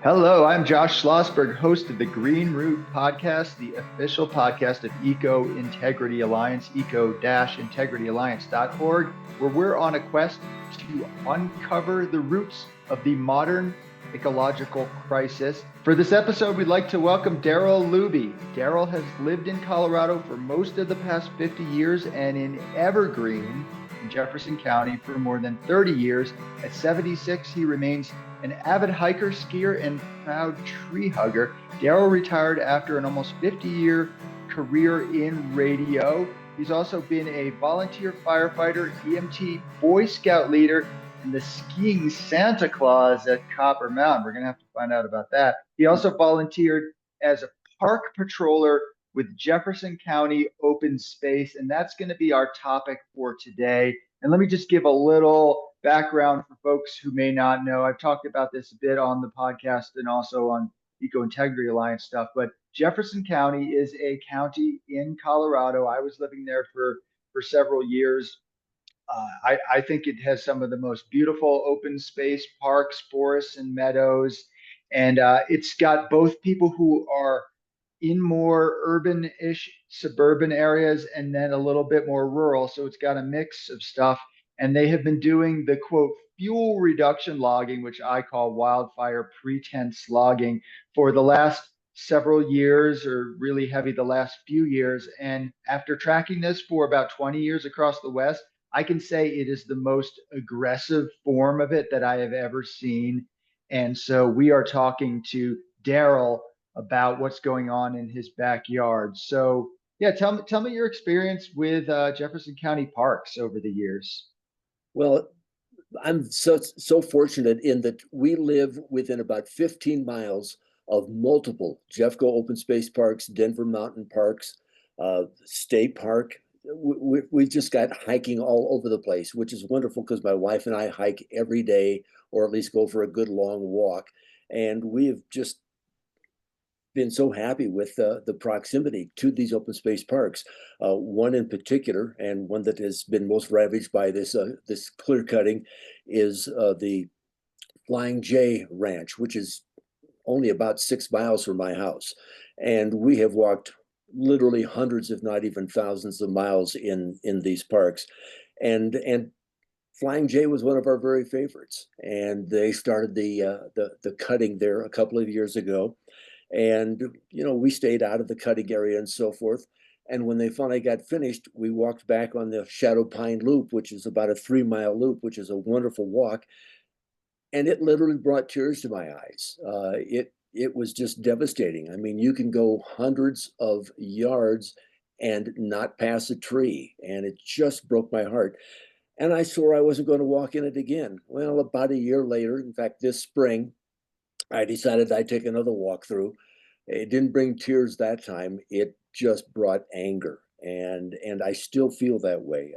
Hello, I'm Josh Schlossberg, host of the Green Root Podcast, the official podcast of Eco Integrity Alliance, eco-integrityalliance.org, where we're on a quest to uncover the roots of the modern ecological crisis. For this episode, we'd like to welcome Darrell Luebbe. Darrell has lived in Colorado for most of the past 50 years and in Evergreen, in Jefferson County, for more than 30 years. At 76, he remains an avid hiker, skier, and proud tree hugger. Darrell retired after an almost 50-year career in radio. He's also been a volunteer firefighter, EMT, Boy Scout leader, and the skiing Santa Claus at Copper Mountain. We're going to have to find out about that. He also volunteered as a park patroller with Jefferson County Open Space, and that's going to be our topic for today. And let me just give a little background for folks who may not know. I've talked about this a bit on the podcast and also on Eco Integrity Alliance stuff, but Jefferson County is a county in Colorado. I was living there for several years. I think it has some of the most beautiful open space parks, forests, and meadows. And it's got both people who are in more urban-ish suburban areas and then a little bit more rural. So it's got a mix of stuff. And they have been doing the quote fuel reduction logging, which I call wildfire pretense logging, for the last several years, or really heavy the last few years. And after tracking this for about 20 years across the West, I can say it is the most aggressive form of it that I have ever seen. And so we are talking to Darrell about what's going on in his backyard. So yeah, tell me your experience with Jefferson County parks over the years. Well, I'm so fortunate in that we live within about 15 miles of multiple Jeffco open space parks, Denver Mountain Parks, State Park. We've just got hiking all over the place, which is wonderful because my wife and I hike every day, or at least go for a good long walk. And we have just been so happy with the proximity to these open space parks. One in particular, and one that has been most ravaged by this clear cutting, is the Flying J Ranch, which is only about 6 miles from my house. And we have walked literally hundreds, if not even thousands of miles in these parks. And Flying J was one of our very favorites. And they started the cutting there a couple of years ago. And, we stayed out of the cutting area and so forth. And when they finally got finished, we walked back on the Shadow Pine Loop, which is about a 3-mile loop, which is a wonderful walk. And it literally brought tears to my eyes. It was just devastating. I mean, you can go hundreds of yards and not pass a tree. And it just broke my heart. And I swore I wasn't going to walk in it again. Well, about a year later, in fact, this spring, I decided I'd take another walk through. It didn't bring tears that time. It just brought anger, and I still feel that way.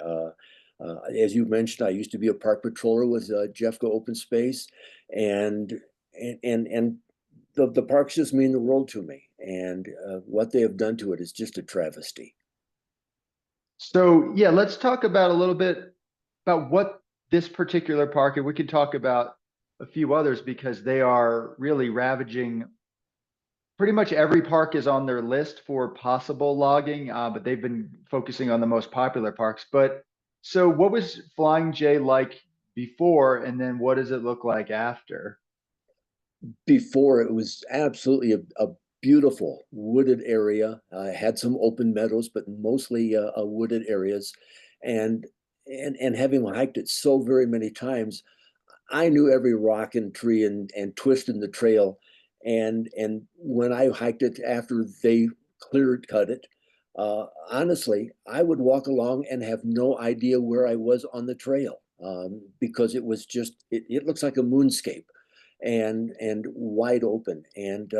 As you mentioned, I used to be a park patroller with Jeffco Open Space, and the parks just mean the world to me. And what they have done to it is just a travesty. So yeah, let's talk about a little bit about what this particular park, and we can talk about a few others because they are really ravaging. Pretty much every park is on their list for possible logging, but they've been focusing on the most popular parks. But so what was Flying J like before, and then what does it look like after? Before, it was absolutely a beautiful wooded area. Had some open meadows, but mostly wooded areas. And having hiked it so very many times, I knew every rock and tree and twist in the trail. And when I hiked it after they clear cut it, honestly, I would walk along and have no idea where I was on the trail, because it was just, it looks like a moonscape and wide open. And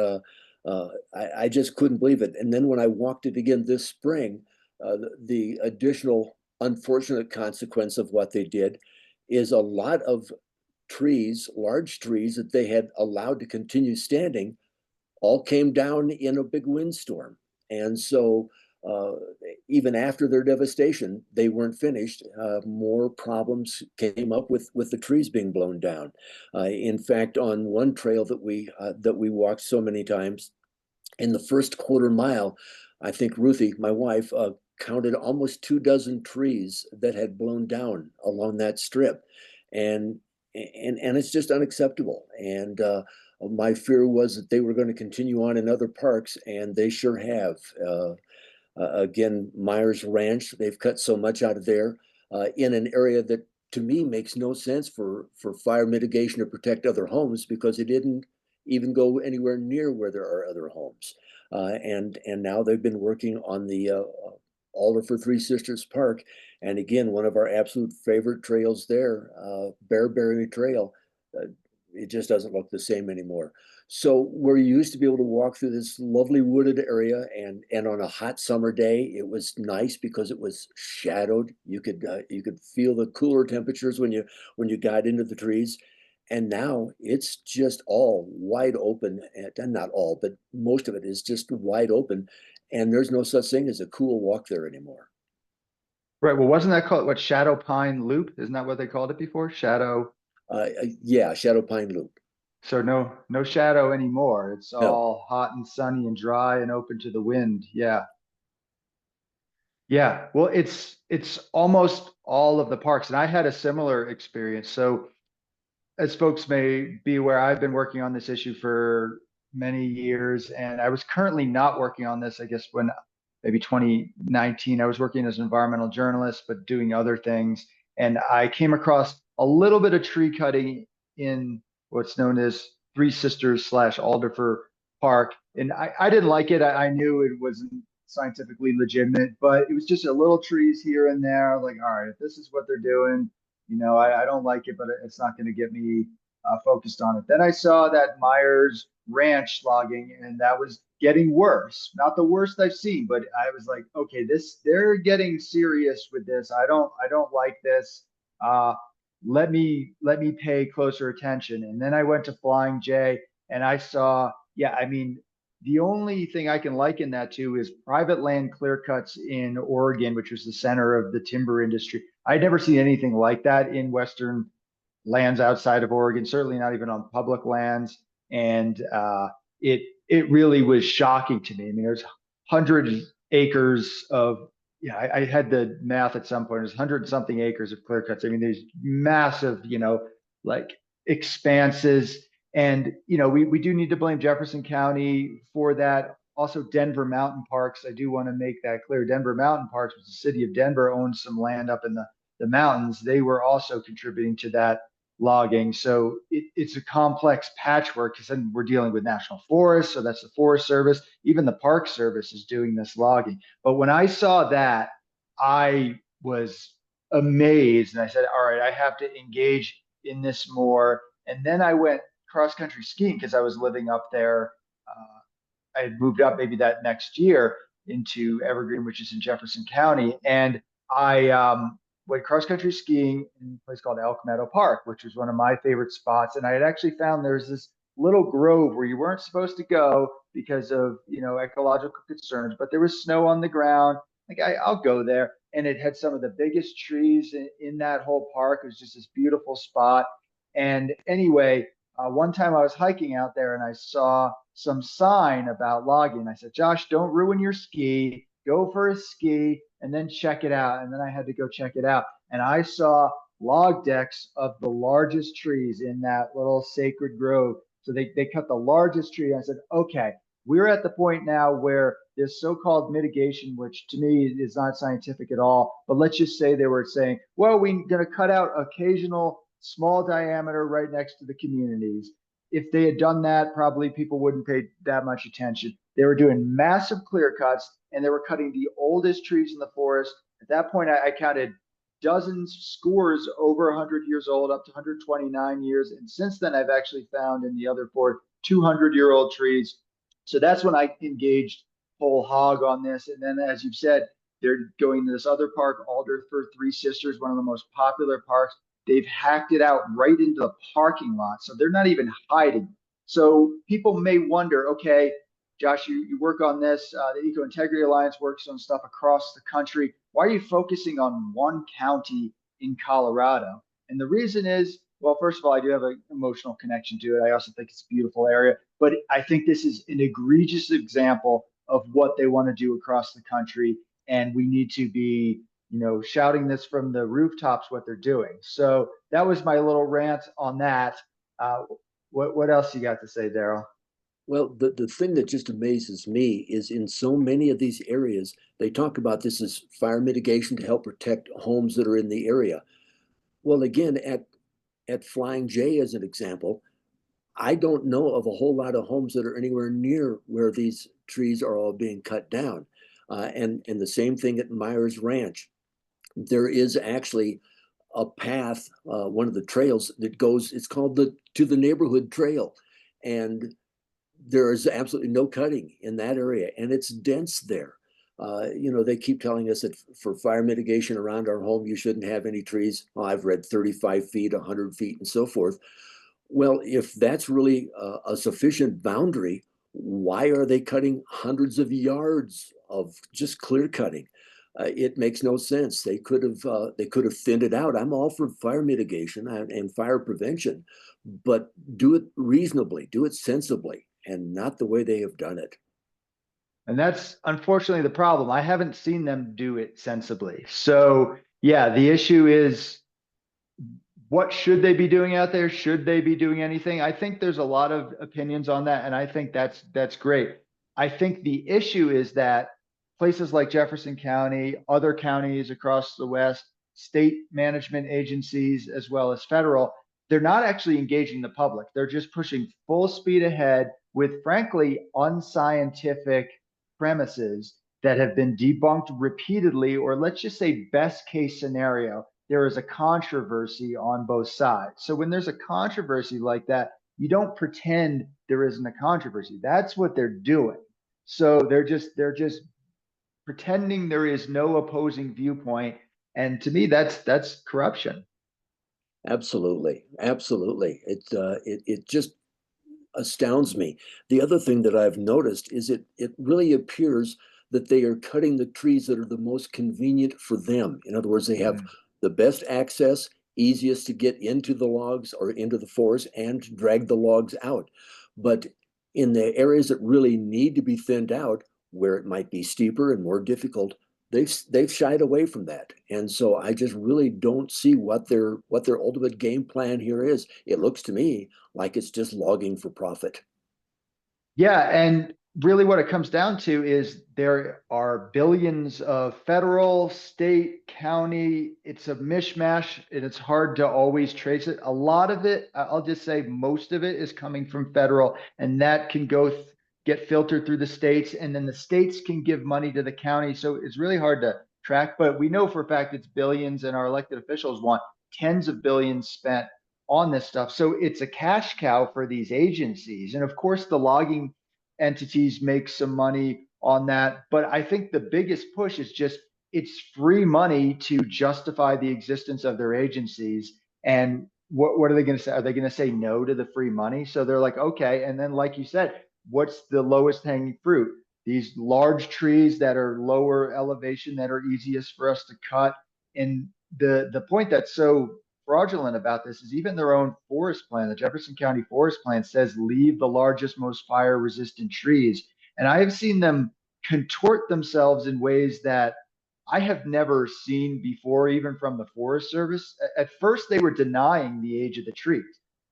I just couldn't believe it. And then when I walked it again this spring, the additional unfortunate consequence of what they did is a lot of trees, large trees that they had allowed to continue standing, all came down in a big windstorm. And so uh, even after their devastation, they weren't finished. More problems came up with the trees being blown down. In fact, on one trail that we walked so many times, in the first quarter mile, I think Ruthie, my wife, counted almost 24 trees that had blown down along that strip, and it's just unacceptable. And my fear was that they were going to continue on in other parks, and they sure have. Again, Myers Ranch, they've cut so much out of there in an area that to me makes no sense for fire mitigation to protect other homes, because it didn't even go anywhere near where there are other homes. And now they've been working on the Alder for Three Sisters Park. And again, one of our absolute favorite trails there, Bearberry Trail, it just doesn't look the same anymore. So where you used to be able to walk through this lovely wooded area, and on a hot summer day, it was nice because it was shadowed. You could feel the cooler temperatures when you got into the trees. And now it's just all wide open, and not all, but most of it is just wide open. And there's no such thing as a cool walk there anymore. Right. Well, wasn't that called what, Shadow Pine Loop? Isn't that what they called it before? Shadow. Yeah, Shadow Pine Loop. So no shadow anymore. It's No. all hot and sunny and dry and open to the wind. Yeah. Yeah. Well, it's almost all of the parks. And I had a similar experience. So as folks may be aware, I've been working on this issue for many years, and I was currently not working on this, I guess, when maybe 2019. I was working as an environmental journalist, but doing other things. And I came across a little bit of tree cutting in what's known as Three Sisters slash Alderfer Park. And I didn't like it. I knew it wasn't scientifically legitimate, but it was just a little trees here and there. Like, all right, if this is what they're doing, I don't like it, but it's not going to get me focused on it. Then I saw that Myers Ranch logging, and that was getting worse. Not the worst I've seen, but I was like, okay, they're getting serious with this. I don't like this. Uh, let me pay closer attention. And then I went to Flying J, and I saw, yeah, I mean, the only thing I can liken that to is private land clear cuts in Oregon, which was the center of the timber industry. I'd never seen anything like that in Western lands outside of Oregon, certainly not even on public lands. And it really was shocking to me. I mean, there's 100 acres of, yeah, I had the math at some point. There's 100 something acres of clear cuts. I mean, there's massive, like expanses. And, we do need to blame Jefferson County for that. Also, Denver Mountain Parks. I do want to make that clear. Denver Mountain Parks, was the city of Denver, owns some land up in the mountains. They were also contributing to that logging. So it's a complex patchwork, because then we're dealing with national forests. So that's the Forest Service. Even the Park Service is doing this logging. But when I saw that, I was amazed, and I said, all right, I have to engage in this more. And then I went cross country skiing because I was living up there. I had moved up maybe that next year into Evergreen, which is in Jefferson County. And I went cross country skiing in a place called Elk Meadow Park, which was one of my favorite spots. And I had actually found there's this little grove where you weren't supposed to go because of, ecological concerns, but there was snow on the ground. Like, I'll go there. And it had some of the biggest trees in that whole park. It was just this beautiful spot. And anyway, one time I was hiking out there and I saw some sign about logging. I said, Josh, don't ruin your ski. Go for a ski and then check it out. And then I had to go check it out. And I saw log decks of the largest trees in that little sacred grove. So they cut the largest tree. I said, okay, we're at the point now where this so-called mitigation, which to me is not scientific at all, but let's just say they were saying, well, we're going to cut out occasional small diameter right next to the communities. If they had done that, probably people wouldn't pay that much attention. They were doing massive clear cuts, and they were cutting the oldest trees in the forest. At that point, I counted dozens, scores over 100 years old, up to 129 years. And since then, I've actually found in the other four 200-year-old trees. So that's when I engaged whole hog on this. And then, as you've said, they're going to this other park, Alder for Three Sisters, one of the most popular parks. They've hacked it out right into the parking lot. So they're not even hiding. So people may wonder, okay, Josh, you work on this. The Eco Integrity Alliance works on stuff across the country. Why are you focusing on one county in Colorado? And the reason is, well, first of all, I do have an emotional connection to it. I also think it's a beautiful area, but I think this is an egregious example of what they want to do across the country. And we need to be, shouting this from the rooftops what they're doing. So that was my little rant on that. What else you got to say, Darrell? Well, the thing that just amazes me is in so many of these areas, they talk about this as fire mitigation to help protect homes that are in the area. Well, again, at Flying J as an example, I don't know of a whole lot of homes that are anywhere near where these trees are all being cut down. And the same thing at Myers Ranch. There is actually a path, one of the trails that goes, it's called the To the Neighborhood Trail. And there is absolutely no cutting in that area, and it's dense there. They keep telling us that for fire mitigation around our home, you shouldn't have any trees. Well, I've read 35 feet, 100 feet, and so forth. Well, if that's really a sufficient boundary, why are they cutting hundreds of yards of just clear cutting? It makes no sense. They could have thinned it out. I'm all for fire mitigation and fire prevention, but do it reasonably, do it sensibly, and not the way they have done it. And that's unfortunately the problem. I haven't seen them do it sensibly. So, yeah, the issue is, what should they be doing out there? Should they be doing anything? I think there's a lot of opinions on that, and I think that's great. I think the issue is that places like Jefferson County, other counties across the West, state management agencies, as well as federal, they're not actually engaging the public. They're just pushing full speed ahead with, frankly, unscientific premises that have been debunked repeatedly, or let's just say best case scenario, there is a controversy on both sides. So when there's a controversy like that, you don't pretend there isn't a controversy. That's what they're doing. So they're just pretending there is no opposing viewpoint. And to me, that's corruption. Absolutely, absolutely. It just astounds me. The other thing that I've noticed is it really appears that they are cutting the trees that are the most convenient for them. In other words, they have the best access, easiest to get into the logs or into the forest and drag the logs out. But in the areas that really need to be thinned out, where it might be steeper and more difficult, they've shied away from that. And so I just really don't see what their ultimate game plan here is. It looks to me like it's just logging for profit. Yeah, and really what it comes down to is there are billions of federal, state, county. It's a mishmash and it's hard to always trace it. A lot of it, I'll just say most of it is coming from federal, and that can get filtered through the states, and then the states can give money to the county. So it's really hard to track, but we know for a fact it's billions, and our elected officials want tens of billions spent on this stuff. So it's a cash cow for these agencies. And of course, the logging entities make some money on that. But I think the biggest push is just it's free money to justify the existence of their agencies. And what are they going to say? Are they going to say no to the free money? So they're like, okay. And then, like you said, what's the lowest hanging fruit? These large trees that are lower elevation that are easiest for us to cut. And the point that's so fraudulent about this is even their own forest plan, the Jefferson County Forest Plan, says leave the largest, most fire resistant trees. And I have seen them contort themselves in ways that I have never seen before, even from the Forest Service. At first, they were denying the age of the trees.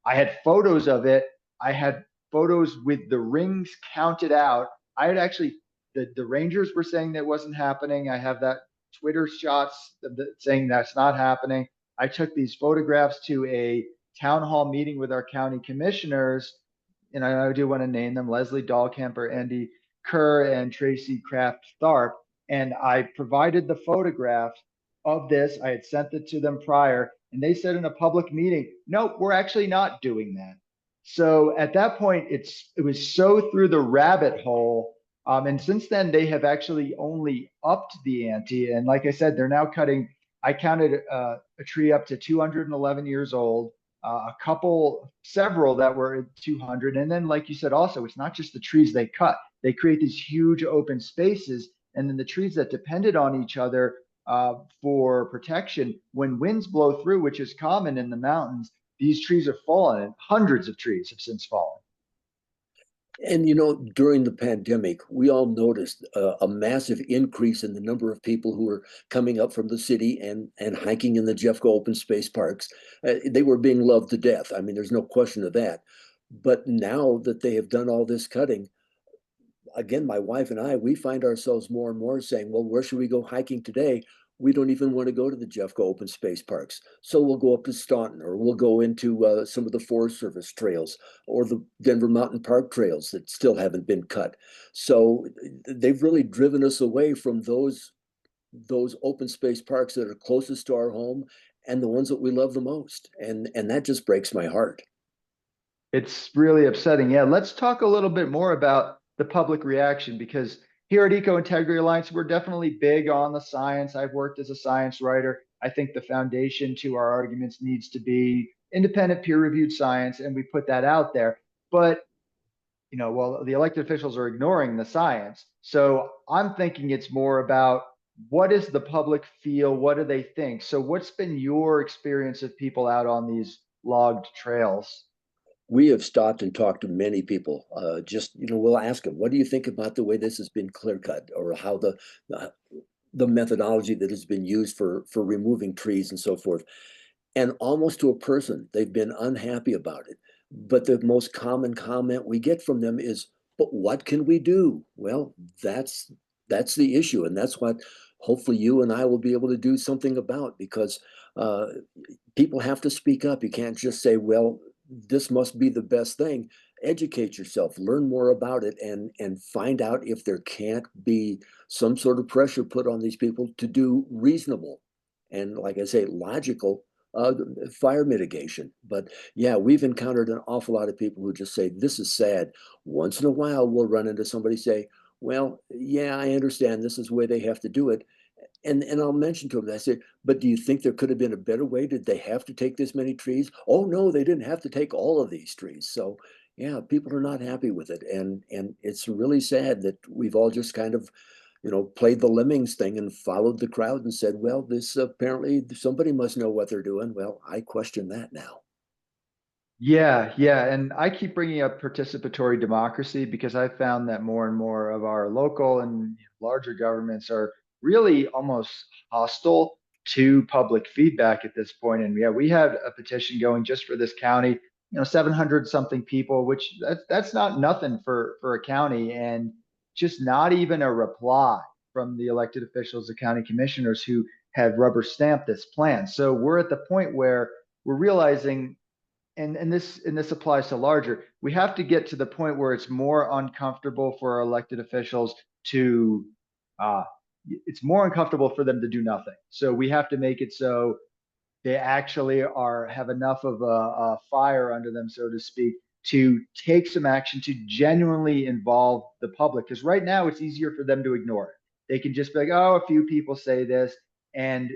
I had photos of it. I had photos with the rings counted out. I had actually, the Rangers were saying that wasn't happening. I have that Twitter shots saying that's not happening. I took these photographs to a town hall meeting with our county commissioners, and I do want to name them: Leslie Dahlkemper, Andy Kerr, and Tracy Kraft Tharp. And I provided the photograph of this. I had sent it to them prior, and they said in a public meeting, "No, we're actually not doing that." So at that point, it was so through the rabbit hole. And since then, they have actually only upped the ante. And like I said, they're now cutting. I counted a tree up to 211 years old. several that were at 200. And then, like you said, also, it's not just the trees they cut. They create these huge open spaces. And then the trees that depended on each other for protection, when winds blow through, which is common in the mountains, these trees are fallen, and hundreds of trees have since fallen. And during the pandemic, we all noticed a massive increase in the number of people who were coming up from the city and hiking in the Jeffco open space parks. They were being loved to death. I mean, there's no question of that. But now that they have done all this cutting, again, my wife and I, we find ourselves more and more saying, well, where should we go hiking today? We don't even want to go to the Jeffco open space parks. So we'll go up to Staunton, or we'll go into some of the Forest Service trails or the Denver Mountain Park trails that still haven't been cut. So they've really driven us away from those open space parks that are closest to our home and the ones that we love the most. And that just breaks my heart. It's really upsetting. Yeah, let's talk a little bit more about the public reaction, because here at Eco Integrity Alliance, we're definitely big on the science. I've worked as a science writer. I think the foundation to our arguments needs to be independent, peer-reviewed science, and we put that out there. But well, the elected officials are ignoring the science. So I'm thinking it's more about, what does the public feel? What do they think? So what's been your experience of people out on these logged trails? We have stopped and talked to many people. We'll ask them, what do you think about the way this has been clear cut, or how uh, the methodology that has been used for removing trees and so forth? And almost to a person, they've been unhappy about it. But the most common comment we get from them is, but what can we do? Well, that's the issue. And that's what hopefully you and I will be able to do something about, because uh, people have to speak up. You can't just say, well, this must be the best thing. Educate yourself, learn more about it, and find out if there can't be some sort of pressure put on these people to do reasonable and, like I say, logical uh, fire mitigation. But yeah, we've encountered an awful lot of people who just say, this is sad. Once in a while, we'll run into somebody say, well, yeah, I understand this is the way they have to do it. And I'll mention to them, I said, but do you think there could have been a better way? Did they have to take this many trees? Oh, no, they didn't have to take all of these trees. So yeah, people are not happy with it. And it's really sad that we've all just kind of, played the lemmings thing and followed the crowd and said, well, this apparently somebody must know what they're doing. Well, I question that now. Yeah, yeah. And I keep bringing up participatory democracy because I found that more and more of our local and larger governments are really almost hostile to public feedback at this point. And yeah, we had a petition going just for this county, 700 something people, which that's not nothing for a county, and just not even a reply from the elected officials, the county commissioners who have rubber stamped this plan. So we're at the point where we're realizing, and this applies to larger, we have to get to the point where it's more uncomfortable for our elected officials to uh, it's more uncomfortable for them to do nothing. So we have to make it so they actually have enough of a fire under them, so to speak, to take some action to genuinely involve the public. Because right now it's easier for them to ignore it. They can just be like, oh, a few people say this, and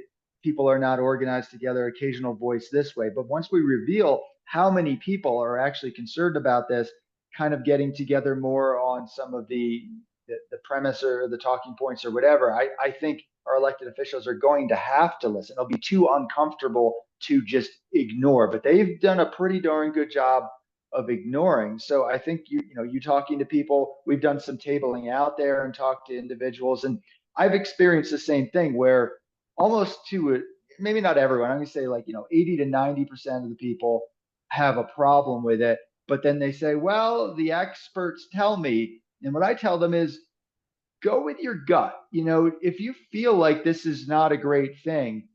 people are not organized together, occasional voice this way. But once we reveal how many people are actually concerned about this, kind of getting together more on some of the premise or the talking points or whatever, I think our elected officials are going to have to listen. It'll be too uncomfortable to just ignore, but they've done a pretty darn good job of ignoring. So I think you talking to people, we've done some tabling out there and talked to individuals, and I've experienced the same thing where almost to it, maybe not everyone, I'm going to say 80 to 90% of the people have a problem with it. But then they say, well, the experts tell me. And what I tell them is, go with your gut. If you feel like this is not a great thing,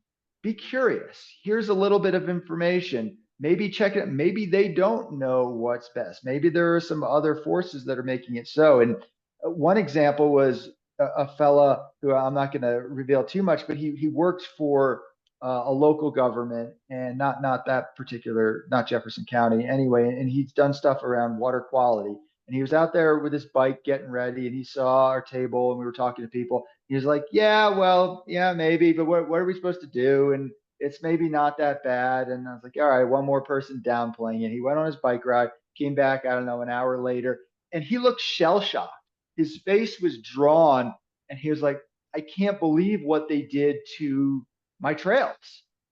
be curious. Here's a little bit of information. Maybe check it. Maybe they don't know what's best. Maybe there are some other forces that are making it so. And one example was a fella who I'm not going to reveal too much, but he worked for a local government, and not that particular, not Jefferson County anyway. And he's done stuff around water quality, and he was out there with his bike getting ready, and he saw our table and we were talking to people. He was like, yeah, well, yeah, maybe, but what are we supposed to do? And it's maybe not that bad. And I was like, all right, one more person downplaying it. He went on his bike ride, came back, I don't know, an hour later, and he looked shell shocked. His face was drawn, and he was like, I can't believe what they did to my trails.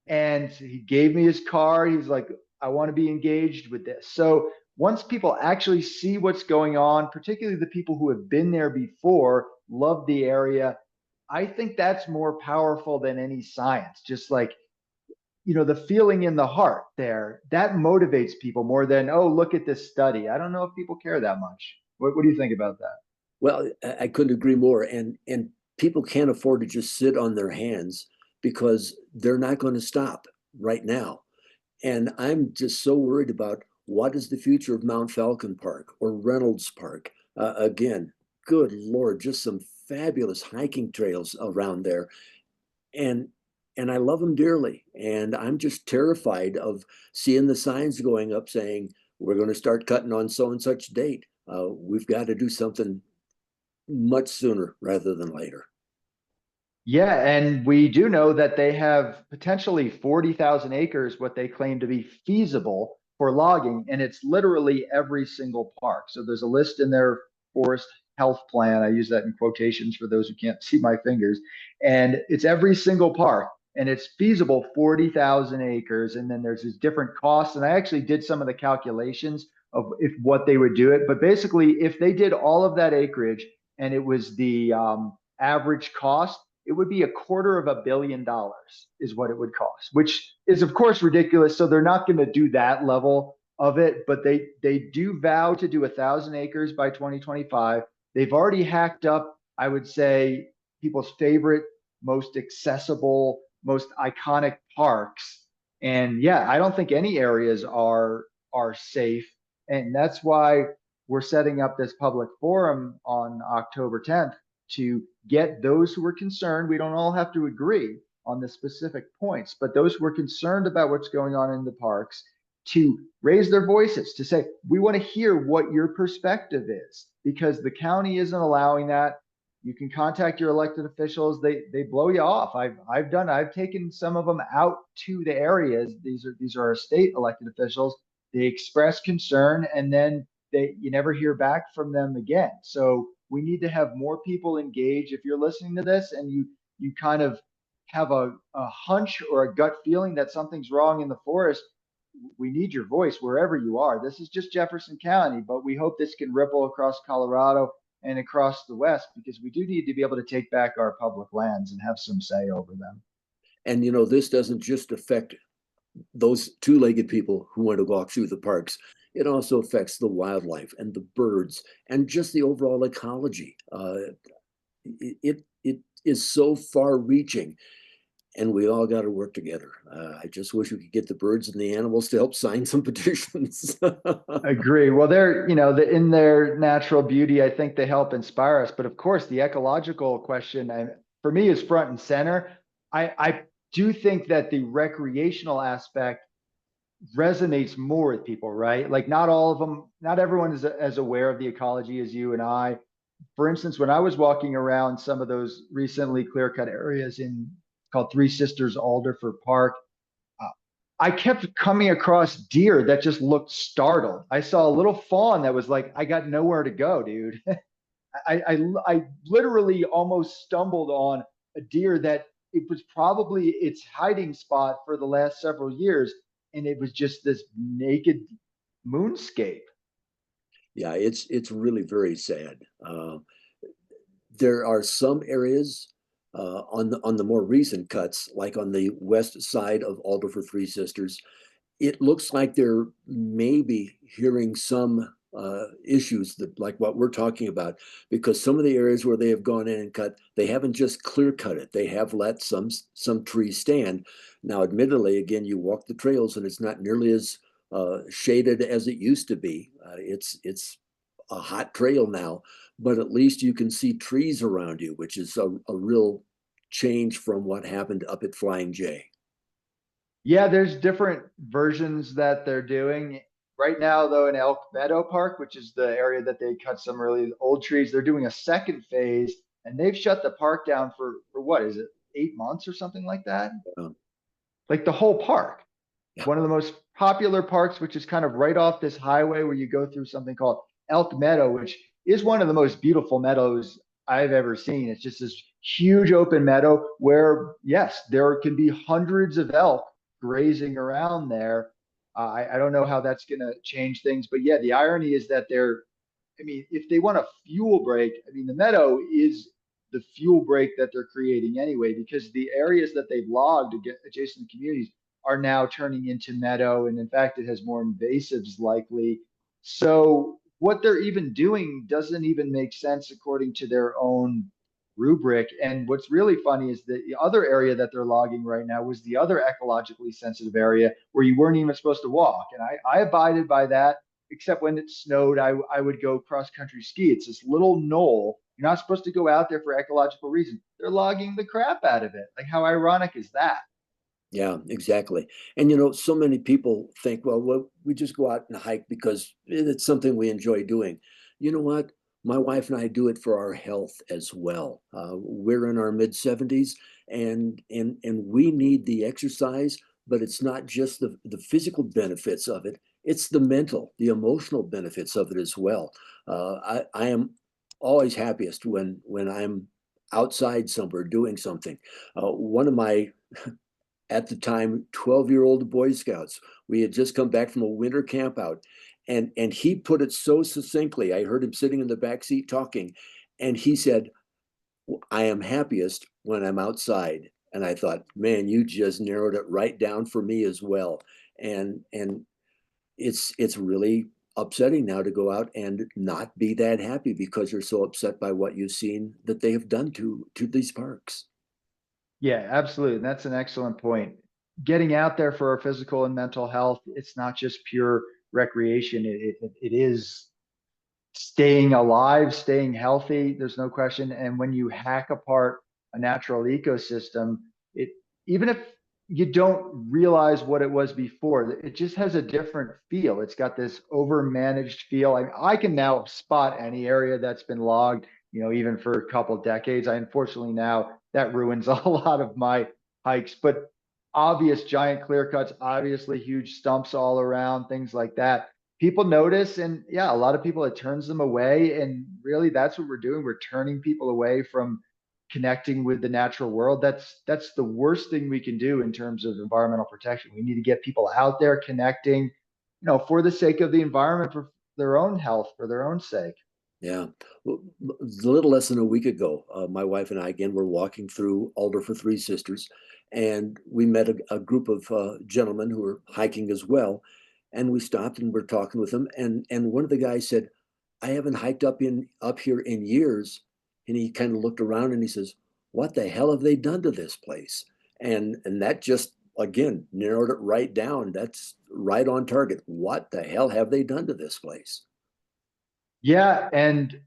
And he gave me his card. He was like, I want to be engaged with this. So once people actually see what's going on, particularly the people who have been there before, love the area, I think that's more powerful than any science. Just like, the feeling in the heart there, that motivates people more than, oh, look at this study. I don't know if people care that much. What do you think about that? Well, I couldn't agree more. And people can't afford to just sit on their hands because they're not going to stop right now. And I'm just so worried about what is the future of Mount Falcon Park or Reynolds Park. Again, good Lord, just some fabulous hiking trails around there. And and I love them dearly. And I'm just terrified of seeing the signs going up saying, we're going to start cutting on so and such date. We've got to do something much sooner rather than later. Yeah, and we do know that they have potentially 40,000 acres, what they claim to be feasible for logging, and it's literally every single park. So there's a list in their forest health plan. I use that in quotations for those who can't see my fingers. And it's every single park, and it's feasible 40,000 acres. And then there's these different costs. And I actually did some of the calculations of if what they would do it. But basically, if they did all of that acreage and it was the average cost, it would be $250 million is what it would cost, which is of course ridiculous. So they're not going to do that level of it, but they do vow to do 1,000 acres by 2025. They've already hacked up, I would say, people's favorite, most accessible, most iconic parks. And yeah, I don't think any areas are safe. And that's why we're setting up this public forum on October 10th to get those who are concerned. We don't all have to agree on the specific points, but those who are concerned about what's going on in the parks to raise their voices, to say, we want to hear what your perspective is, because the county isn't allowing that. You can contact your elected officials. They blow you off. I've taken some of them out to the areas. These are our state elected officials. They express concern, and then you never hear back from them again. So we need to have more people engage. If you're listening to this and you kind of have a hunch or a gut feeling that something's wrong in the forest, we need your voice wherever you are. This is just Jefferson County, but we hope this can ripple across Colorado and across the West, because we do need to be able to take back our public lands and have some say over them. And this doesn't just affect those two-legged people who want to walk through the parks. It also affects the wildlife and the birds and just the overall ecology. It is so far-reaching, and we all got to work together. I just wish we could get the birds and the animals to help sign some petitions. Agree. Well, they're, in their natural beauty, I think they help inspire us. But of course, the ecological question, for me, is front and center. I do think that the recreational aspect resonates more with people, right? Like not all of them, not everyone is as aware of the ecology as you and I. For instance, when I was walking around some of those recently clear cut areas in called Three Sisters Alderfer Park, uh, I kept coming across deer that just looked startled. I saw a little fawn that was like, I got nowhere to go, dude. I literally almost stumbled on a deer that it was probably its hiding spot for the last several years, and it was just this naked moonscape. Yeah, it's really very sad. There are some areas on the more recent cuts, like on the west side of Alder for Three Sisters, it looks like they're maybe hearing some issues that like what we're talking about, because some of the areas where they have gone in and cut, they haven't just clear cut it. They have let some trees stand. Now, admittedly, again, you walk the trails and it's not nearly as shaded as it used to be. It's a hot trail now, but at least you can see trees around you, which is a real change from what happened up at Flying J. Yeah, there's different versions that they're doing. Right now, though, in Elk Meadow Park, which is the area that they cut some really old trees, they're doing a second phase, and they've shut the park down for what is it, 8 months or something like that? like the whole park. Yeah. One of the most popular parks, which is kind of right off this highway where you go through something called Elk Meadow, which is one of the most beautiful meadows I've ever seen. It's just this huge open meadow where, yes, there can be hundreds of elk grazing around there. I don't know how that's going to change things, but yeah, the irony is that I mean, if they want a fuel break, I mean, the meadow is the fuel break that they're creating anyway, because the areas that they've logged to get adjacent communities are now turning into meadow. And in fact, it has more invasives likely. So what they're even doing doesn't even make sense according to their own rubric. And what's really funny is that the other area that they're logging right now was the other ecologically sensitive area where you weren't even supposed to walk. And I abided by that, except when it snowed, I would go cross country ski. It's this little knoll. You're not supposed to go out there for ecological reasons. They're logging the crap out of it. Like, how ironic is that? Yeah, exactly. And so many people think, well, we just go out and hike because it's something we enjoy doing. You know what? My wife and I do it for our health as well. We're in our mid 70s, and we need the exercise, but it's not just the physical benefits of it, it's the mental, the emotional benefits of it as well. I am always happiest when I'm outside somewhere doing something. One of my at the time 12-year-old Boy Scouts. We had just come back from a winter camp out, and he put it so succinctly. I heard him sitting in the back seat talking, and he said, "I am happiest when I'm outside." And I thought, man, you just narrowed it right down for me as well. And it's really upsetting now to go out and not be that happy because you're so upset by what you've seen that they have done to these parks. Yeah, absolutely. And that's an excellent point. Getting out there for our physical and mental health, it's not just pure recreation. It is staying alive, staying healthy. There's no question. And when you hack apart a natural ecosystem, it even if you don't realize what it was before, it just has a different feel. It's got this overmanaged feel. I can now spot any area that's been logged, even for a couple decades. I unfortunately now that ruins a lot of my hikes, but obvious giant clear cuts, obviously huge stumps all around, things like that people notice. And yeah, a lot of people, it turns them away. And really, that's what we're doing. We're turning people away from connecting with the natural world. That's the worst thing we can do in terms of environmental protection. We need to get people out there connecting, for the sake of the environment, for their own health, for their own sake. Yeah. Well, a little less than a week ago, my wife and I again were walking through Alder for Three Sisters, and we met a group of gentlemen who were hiking as well. And we stopped and we're talking with them, and one of the guys said, "I haven't hiked up here in years." And he kind of looked around and he says, "What the hell have they done to this place?" And that just again narrowed it right down. That's right on target. What the hell have they done to this place? Yeah, and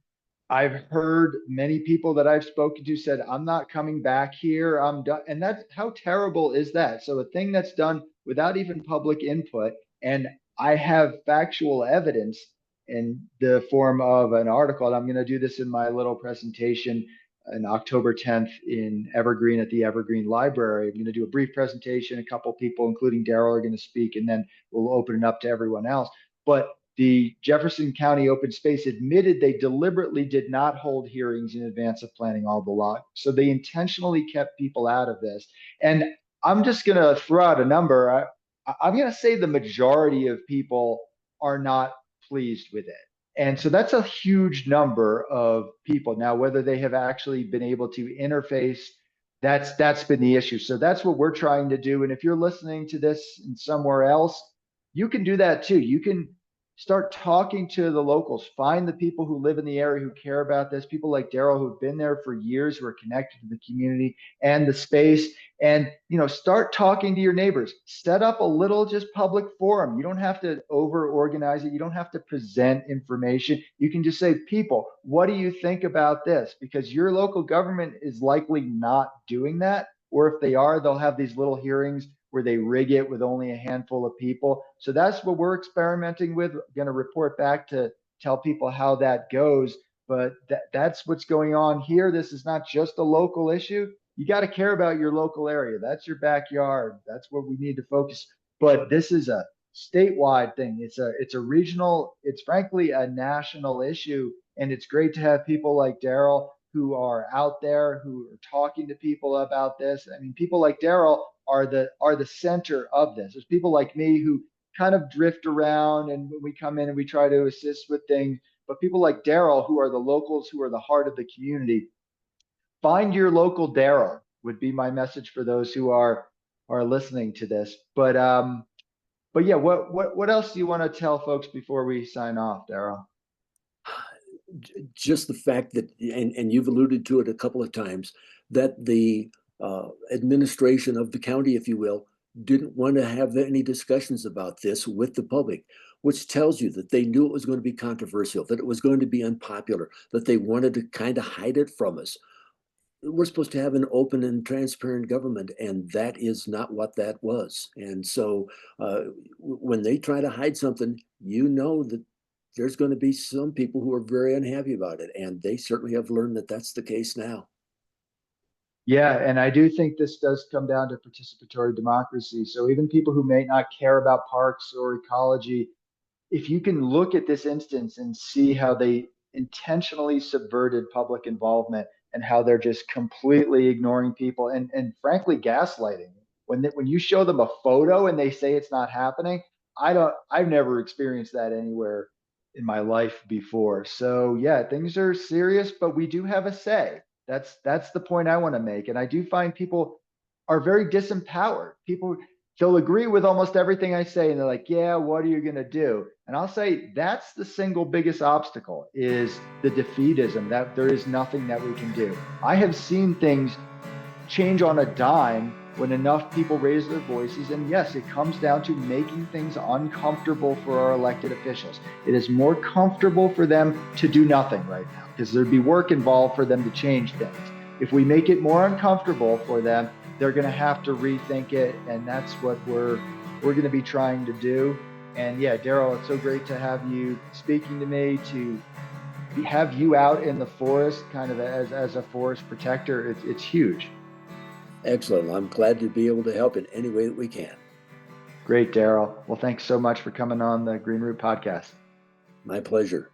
I've heard many people that I've spoken to said, I'm not coming back here. I'm done. And that's how terrible is that? So a thing that's done without even public input. And I have factual evidence in the form of an article. And I'm going to do this in my little presentation on October 10th in Evergreen at the Evergreen Library. I'm going to do a brief presentation. A couple people, including Darrell, are going to speak, and then we'll open it up to everyone else. But the Jefferson County Open Space admitted they deliberately did not hold hearings in advance of planning all the logs. So they intentionally kept people out of this. And I'm just going to throw out a number. I'm going to say the majority of people are not pleased with it. And so that's a huge number of people. Now, whether they have actually been able to interface, that's been the issue. So that's what we're trying to do. And if you're listening to this in somewhere else, you can do that too. You can start talking to the locals, find the people who live in the area who care about this, people like Darrell who've been there for years, who are connected to the community and the space. And start talking to your neighbors. Set up a little just public forum. You don't have to over organize it. You don't have to present information. You can just say, people, what do you think about this? Because your local government is likely not doing that. Or if they are, they'll have these little hearings where they rig it with only a handful of people. So that's what we're experimenting with. Going to report back to tell people how that goes. But that's what's going on here. This is not just a local issue. you got to care about your local area. That's your backyard. That's where we need to focus. But this is a statewide thing. It's a regional, it's frankly a national issue. And it's great to have people like Darrell who are out there, who are talking to people about this. I mean, people like Darrell are the center of this. There's people like me who kind of drift around and we come in and we try to assist with things. But people like Darrell, who are the locals, who are the heart of the community, find your local Darrell would be my message for those who are listening to this. But yeah, what else do you want to tell folks before we sign off, Darrell? Just the fact that, and you've alluded to it a couple of times, that the administration of the county, if you will, didn't want to have any discussions about this with the public, which tells you that they knew it was going to be controversial, that it was going to be unpopular, that they wanted to kind of hide it from us. We're supposed to have an open and transparent government, and that is not what that was. And so when they try to hide something, you know that there's going to be some people who are very unhappy about it. And they certainly have learned that that's the case now. Yeah, and I do think this does come down to participatory democracy. So even people who may not care about parks or ecology, if you can look at this instance and see how they intentionally subverted public involvement and how they're just completely ignoring people and frankly gaslighting. When you show them a photo and they say it's not happening, I've never experienced that anywhere in my life before. So yeah, things are serious, but we do have a say. That's the point I want to make. And I do find people are very disempowered. People, they'll agree with almost everything I say, and they're like, yeah, what are you going to do? And I'll say that's the single biggest obstacle is the defeatism, that there is nothing that we can do. I have seen things change on a dime when enough people raise their voices. And yes, it comes down to making things uncomfortable for our elected officials. It is more comfortable for them to do nothing right now because there'd be work involved for them to change things. If we make it more uncomfortable for them, they're going to have to rethink it. And that's what we're going to be trying to do. And yeah, Darrell, it's so great to have you speaking to me, to have you out in the forest kind of as a forest protector. It's huge. Excellent. I'm glad to be able to help in any way that we can. Great, Darrell. Well, thanks so much for coming on the Green Root podcast. My pleasure.